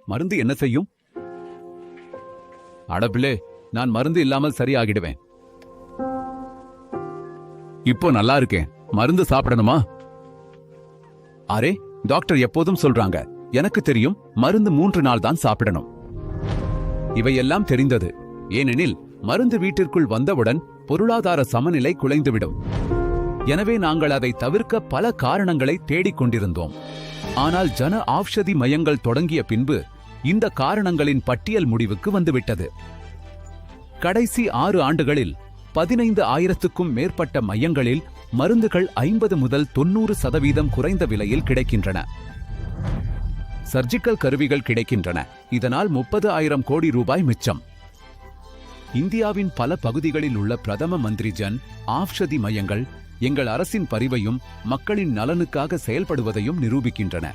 மருந்து என்ன செய்யும்? அடப்பிலே, நான் மருந்து இல்லாமல் சரியாகிடுவேன். இப்போ நல்லா இருக்கேன். மருந்து சாப்பிடணுமா? அரே, டாக்டர் எப்போதும் சொல்றாங்க. எனக்கு தெரியும், மருந்து 3 நாள் தான் சாப்பிடணும். இவையெல்லாம் தெரிந்தது. ஏனெனில் மருந்து வீட்டிற்குள் வந்தவுடன் பொருளாதார சமநிலை குலைந்துவிடும். எனவே நாங்கள் அதை தவிர்க்க பல காரணங்களை தேடிக் கொண்டிருந்தோம். ஆனால் ஜன ஆவ்ஷதி மையங்கள் தொடங்கிய பின்பு இந்த காரணங்களின் பட்டியல் முடிவுக்கு வந்துவிட்டது. கடைசி 6 ஆண்டுகளில் 15,000க்கும் மேற்பட்ட மையங்களில் மருந்துகள் 50 முதல் 90% குறைந்த விலையில் கிடைக்கின்றன. சர்ஜிக்கல் கருவிகள் கிடைக்கின்றன. இதனால் 30,000 கோடி ரூபாய் மிச்சம். இந்தியாவின் பல பகுதிகளில் உள்ள பிரதம மந்திரி ஜன் ஆவ்ஷதி மையங்கள் எங்கள் அரசின் பரிவையும் மக்களின் நலனுக்காக செயல்படுவதையும் நிரூபிக்கின்றன.